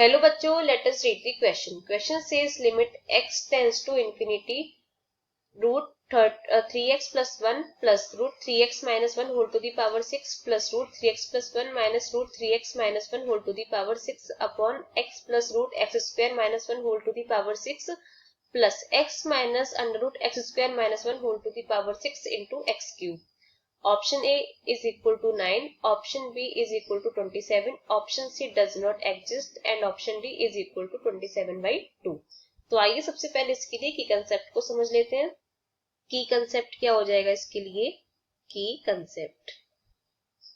Hello बच्चों, let us read the question. Question says limit x tends to infinity root 3x plus 1 plus root 3x minus 1 whole to the power 6 plus root 3x plus 1 minus root 3x minus 1 whole to the power 6 upon x plus root x square minus 1 whole to the power 6 plus x minus under root x square minus 1 whole to the power 6 into x cube. Option A is equal to 9, option B is equal to 27, option C does not exist and option D is equal to 27/2. तो आइए सबसे पहले इसके लिए की concept को समझ लेते हैं. की कंसेप्ट क्या हो जाएगा इसके लिए? की कंसेप्ट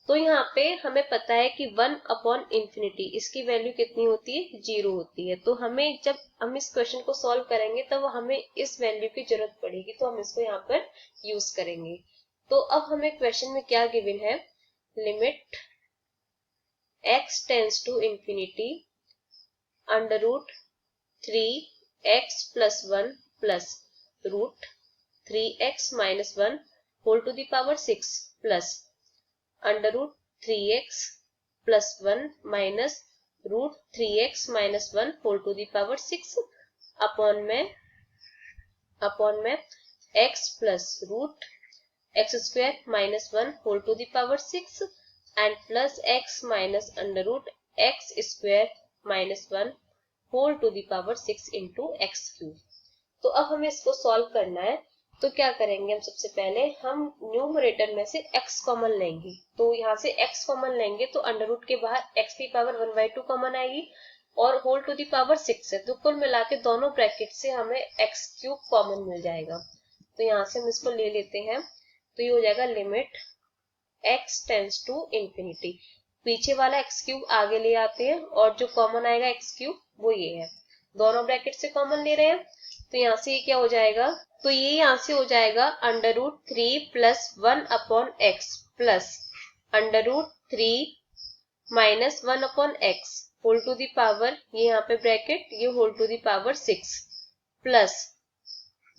तो यहाँ पे हमें पता है कि 1 अपॉन इंफिनिटी इसकी वैल्यू कितनी होती है? 0 होती है. तो हमें जब हम इस क्वेश्चन को सॉल्व करेंगे तब हमें इस वैल्यू की जरूरत पड़ेगी, तो हम इसको यहाँ पर यूज करेंगे. तो अब हमें क्वेश्चन में क्या गिवन है? Limit x tends to infinity under root 3x plus 1 plus root 3x minus 1 whole to the power 6 plus under root 3x plus 1 minus root 3x minus 1 whole to the power 6 upon में x plus root x square minus 1 whole to the power 6 and plus x minus under root x square minus 1 whole to the power 6 into x cube. तो अब हमें इसको solve करना है. तो क्या करेंगे हम? सबसे पहले हम न्यूमरेटर में से x कॉमन लेंगे. तो यहाँ से x कॉमन लेंगे तो अंडर रूट के बाहर x की पावर 1/2 कॉमन आएगी और होल टू दी पावर 6 है. तो कुल मिला के दोनों ब्रैकेट से हमें x क्यूब कॉमन मिल जाएगा. तो यहाँ से हम इसको ले लेते हैं. तो ये हो जाएगा limit x tends to infinity. पीछे वाला x क्यूब आगे ले आते हैं और जो कॉमन आएगा x क्यूब वो ये है. दोनों ब्रैकेट से कॉमन ले रहे हैं. तो यहाँ से ये क्या हो जाएगा? तो ये यहाँ से हो जाएगा under root 3 plus 1 upon x plus under root 3 minus 1 upon x whole to the power, ये यहाँ पे ब्रैकेट, ये whole to the power 6 plus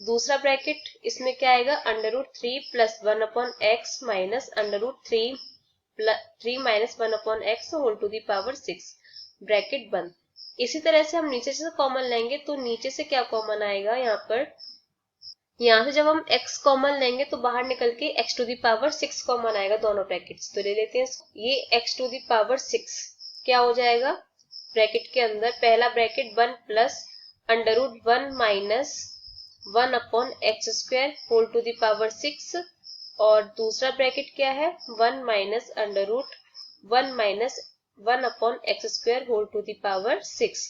दूसरा ब्रैकेट इसमें क्या आएगा? Under root 3 plus 1 upon x minus under root 3 minus 1 upon x whole to the power 6 bracket बंद. इसी तरह से हम नीचे से कॉमन लेंगे तो नीचे से क्या कॉमन आएगा? यहाँ पर यहाँ से जब हम x कॉमन लेंगे तो बाहर निकल के x to the power 6 common आएगा दोनों ब्रैकेट्स. तो ले लेते हैं ये x टू दी पावर 6 क्या हो जाएगा? ब्रैकेट के अंदर पहला bracket 1 plus under root 1 minus 1 upon x square whole to the power 6 और दूसरा ब्रैकेट क्या है? 1 minus under root 1 minus 1 upon x square whole to the power 6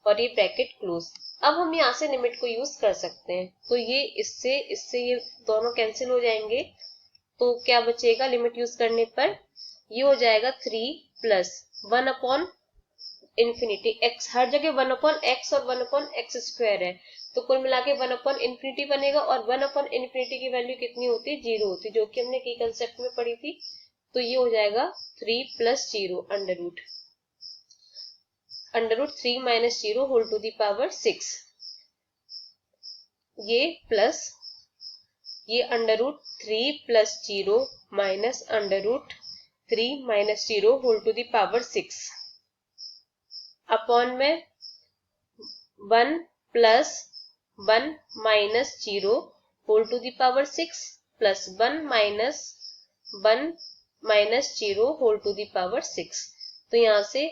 और ये ब्रैकेट क्लोज. अब हम यहाँ से लिमिट को यूज कर सकते हैं. तो ये इससे ये दोनों कैंसिल हो जाएंगे. तो क्या बचेगा लिमिट यूज करने पर? ये हो जाएगा 3 प्लस 1 अपॉन इंफिनिटी x, हर जगह 1 अपॉन एक्स और 1 अपॉन एक्स स्क्वायर है. तो कुल मिला के 1 अपॉन इंफिनिटी बनेगा और 1 अपॉन इंफिनिटी की वैल्यू कितनी होती है? 0 होती है, जो कि हमने की कंसेप्ट में पढ़ी थी. तो ये हो जाएगा 3 plus 0 under root 3 minus 0 whole to the power 6, ये प्लस ये under root 3 plus 0 minus under root 3 minus 0 whole to the power 6 upon में 1 plus 1 minus 0 whole to the power 6 plus 1 minus 0 whole to the power 6. तो यहाँ से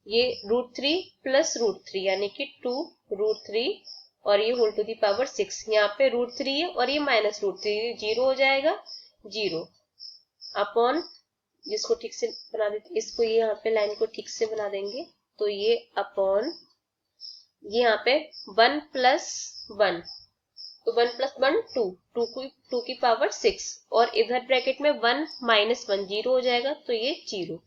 ये root 3 plus root 3 यानी कि 2 root 3 और ये होल टू दी पावर 6. यहाँ पे रूट 3 है और ये माइनस रूट 3, 0 हो जाएगा 0 अपॉन, जिसको ठीक से बना देते, इसको ये यहाँ पे लाइन को ठीक से बना देंगे. तो ये अपॉन ये यहाँ पे 1 प्लस 1, तो 1 प्लस 1 2 की पावर 6 और इधर ब्रैकेट में 1 माइनस 1 0 हो जाएगा. तो ये 0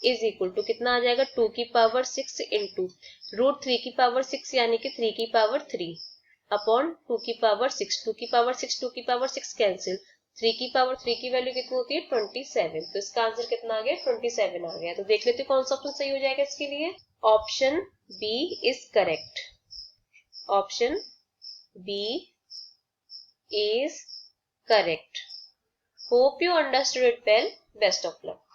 इज इक्वल टू कितना आ जाएगा? 2 की पावर 6 इंटू रूट 3 की पावर 6 यानी कि 3 की पावर 3 अपॉन 2 की पावर 6. 2 की पावर 6 2 की पावर 6 कैंसिल. 3 की पावर 3 की वैल्यू कितनी होती है? 27. तो इसका आंसर कितना आ गया? 27 आ गया. तो देख लेते कौन सा ऑप्शन सही हो जाएगा इसके लिए. Option B is correct. Option B is correct. Hope you understood it well. Best of luck.